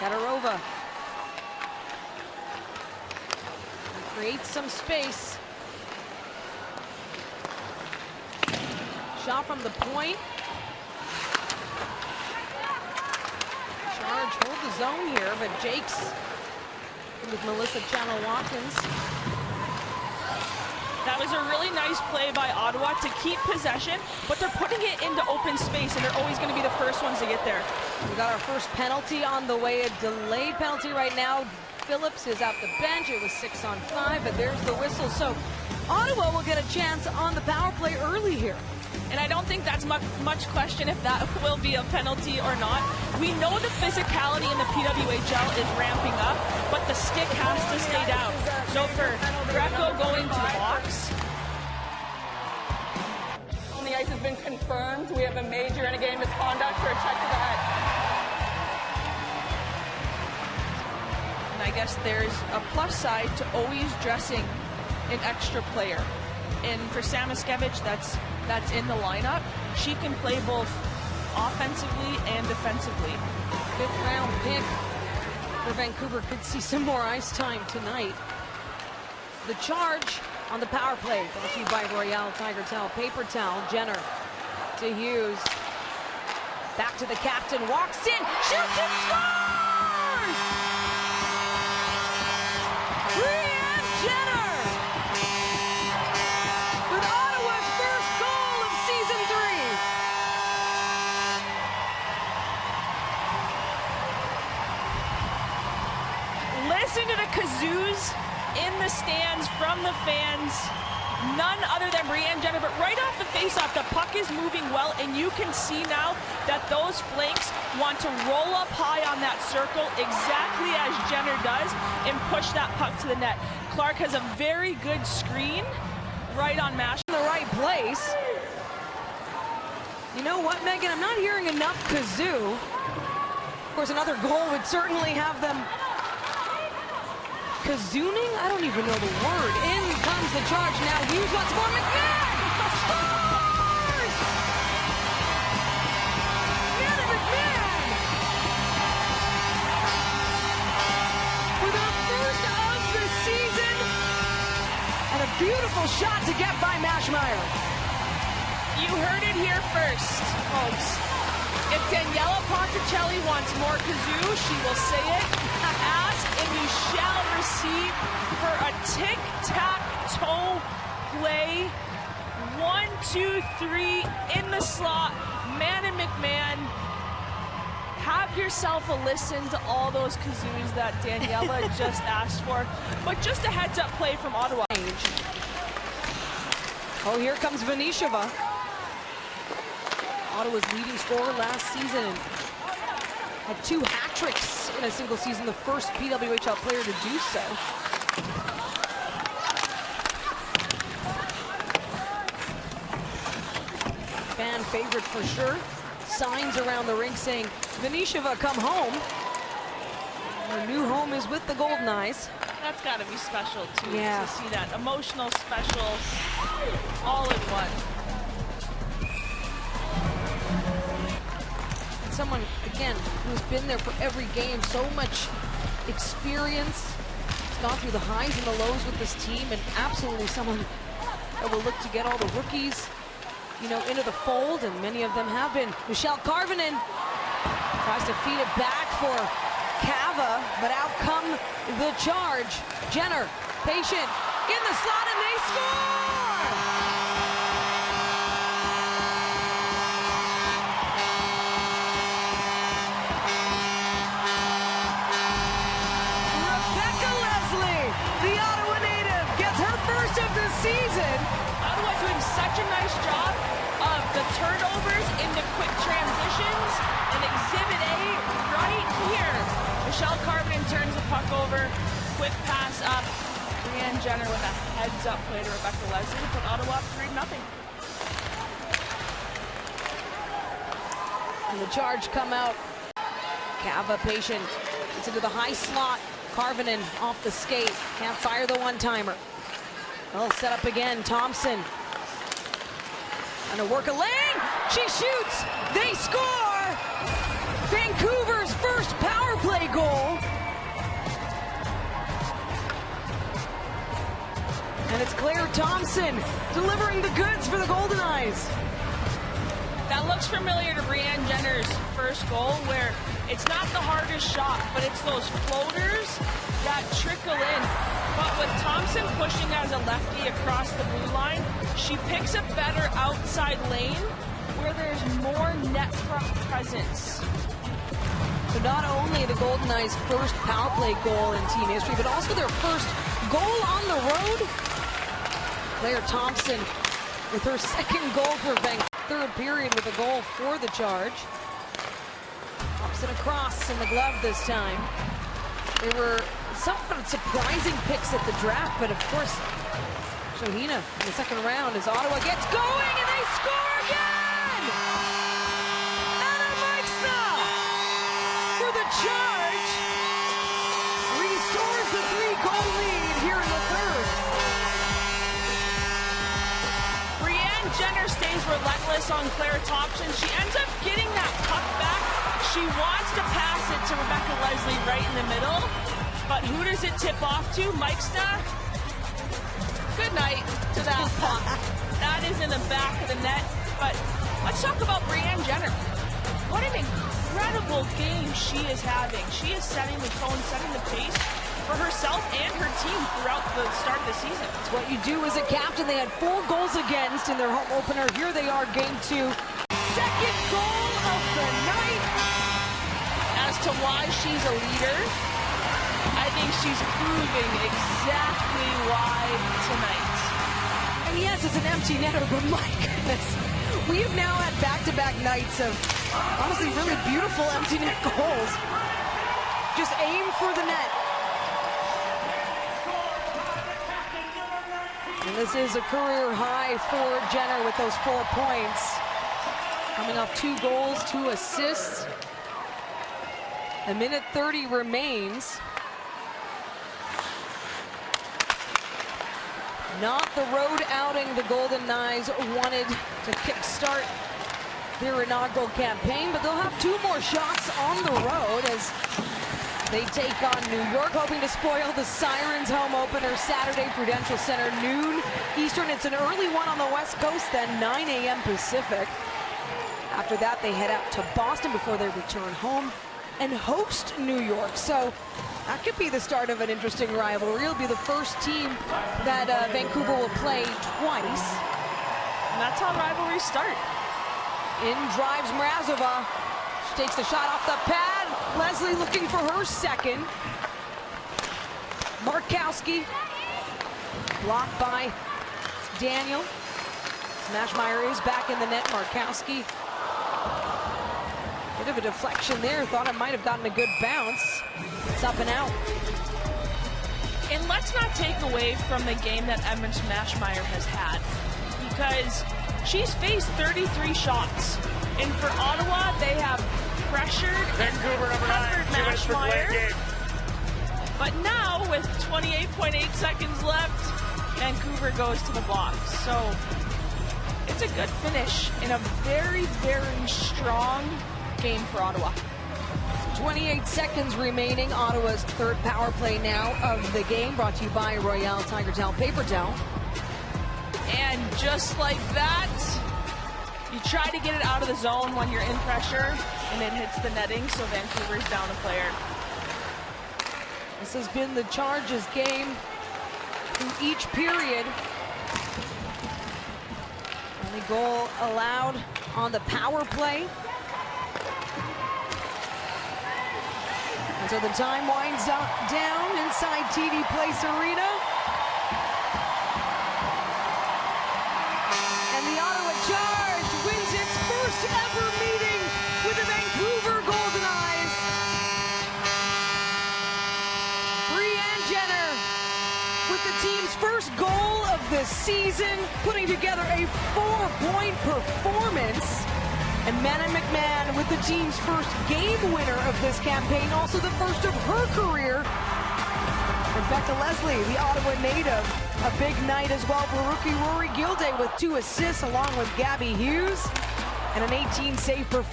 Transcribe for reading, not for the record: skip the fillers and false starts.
Katarova creates some space. Shot from the point. Charge hold the zone here, but Jake's with Melissa Channel-Watkins. That was a really nice play by Ottawa to keep possession, but they're putting it into open space, and they're always going to be the first ones to get there. We got our first penalty on the way, a delayed penalty right now. Phillips is at the bench. It was 6-on-5, but there's the whistle. So Ottawa will get a chance on the power play early here. And I don't think that's much question if that will be a penalty or not. We know the physicality in the PWHL is ramping up, but the stick has to stay down. So for Greco going to the box. On the ice has been confirmed. We have a major in a game misconduct for a check to the head. And I guess there's a plus side to always dressing an extra player. And for Samoskevich, that's in the lineup. She can play both offensively and defensively. 5th round pick for Vancouver could see some more ice time tonight. The Charge on the power play, brought to you by Royale Tiger Towel, paper towel. Jenner to Hughes. Back to the captain, walks in, shoots and scores! Brianne Jenner! With Ottawa's first goal of season 3. Listen to the kazoos in the stands from the fans. None other than Brianne Jenner, but right off the faceoff, the puck is moving well, and you can see now that those flanks want to roll up high on that circle exactly as Jenner does and push that puck to the net. Clark has a very good screen right on Mash. In the right place. You know what, Megan? I'm not hearing enough kazoo. Of course, another goal would certainly have them kazooning? I don't even know the word. In comes the Charge now. Hughes once more. McMahon scores! Anna McMahon! With her first of the season. And a beautiful shot to get by Mashmeyer. You heard it here first, folks. If Daniela Ponticelli wants more kazoo, she will say it. Ask and you shall receive for a tic-tac-toe play. 1, 2, 3 in the slot. Man and McMahon. Have yourself a listen to all those kazoos that Daniela just asked for. But just a heads-up play from Ottawa. Oh, here comes Venisheva. Ottawa's leading scorer last season. Had 2 hat tricks in a single season, the first PWHL player to do so. Fan favorite for sure. Signs around the rink saying, Venisheva, come home. Her new home is with the Golden Eyes. That's got to be special, too, yeah. To see that. Emotional, special, all in one. Someone, again, who's been there for every game, so much experience. He's gone through the highs and the lows with this team, and absolutely someone that will look to get all the rookies, you know, into the fold, and many of them have been. Michelle Karvinen tries to feed it back for Cava, but out come the Charge. Jenner, patient, in the slot, and they score! Season. Ottawa doing such a nice job of the turnovers into quick transitions, and Exhibit A right here. Michelle Karvinen turns the puck over, quick pass up. Brianne Jenner with a heads-up play to Rebecca Leslie to put Ottawa up 3-0. And the Charge come out. Cava patient. It's into the high slot. Karvinen off the skate. Can't fire the one-timer. Well, set up again, Thompson. And a work a lane. She shoots. They score. Vancouver's first power play goal. It's Claire Thompson delivering the goods for the Golden Eyes. That looks familiar to Brianne Jenner's first goal, where it's not the hardest shot, but it's those floaters that trickle in. But with Thompson pushing as a lefty across the blue line, she picks a better outside lane where there's more net front presence. So not only the Golden Eyes' first power play goal in team history, but also their first goal on the road. Claire Thompson with her second goal for Vancouver. Third period with a goal for the Charge. Thompson across in the glove this time. There were somewhat surprising picks at the draft, but of course, Shohina in the second round as Ottawa gets going and they score again! For the Charge, restores the 3-goal lead here in the third. Brianne Jenner stays relentless on Claire Thompson. She ends up getting that puck back. She wants to pass it to Rebecca Leslie right in the middle, but who does it tip off to? Meixna. Good night to that puck. That is in the back of the net, but let's talk about Brianne Jenner. What an incredible game she is having. She is setting the tone, setting the pace for herself and her team throughout the start of the season. It's what you do as a captain. They had 4 goals against in their home opener. Here they are, game 2. Second goal of the night. As to why she's a leader, I think she's proving exactly why tonight. And yes, it's an empty netter, but my goodness. We have now had back-to-back nights of honestly really beautiful empty net goals. Just aim for the net. And this is a career high for Jenner with those 4 points. Coming off 2 goals, 2 assists. A minute 30 remains. Not the road outing the Golden Eyes wanted to kickstart their inaugural campaign, but they'll have 2 more shots on the road as they take on New York, hoping to spoil the Sirens home opener Saturday, Prudential Center, noon Eastern. It's an early one on the West Coast, then 9 a.m. Pacific. After that, they head out to Boston before they return home and host New York. So that could be the start of an interesting rivalry. It'll be the first team that Vancouver will play twice. And that's how rivalries start. In drives Mrazova. She takes the shot off the pad. Leslie looking for her second. Markowski. Blocked by Daniel. Smashmeyer is back in the net. Markowski. Bit of a deflection there. Thought it might have gotten a good bounce. It's up and out. And let's not take away from the game that Emma Smashmeyer has had, because she's faced 33 shots. And for Ottawa, they have pressured Vancouver and covered Smashmeyer. But now, with 28.8 seconds left, Vancouver goes to the box. So it's a good finish in a very, very strong game for Ottawa. 28 seconds remaining. Ottawa's third power play now of the game, brought to you by Royale Tiger Towel Paper Towel. And just like that, you try to get it out of the zone when you're in pressure, and it hits the netting, so Vancouver's down a player. This has been the Charge's game through each period. Only goal allowed on the power play. And so the time winds up down inside TD Place Arena. And the Ottawa Charge wins its first ever meeting with the Vancouver Golden Eyes. Brianne Jenner with the team's first goal of the season, putting together a 4-point performance. And Manna McMahon with the team's first game winner of this campaign, also the first of her career. Rebecca Leslie, the Ottawa native, a big night as well for rookie Rory Gilday with 2 assists along with Gabby Hughes and an 18-save performance.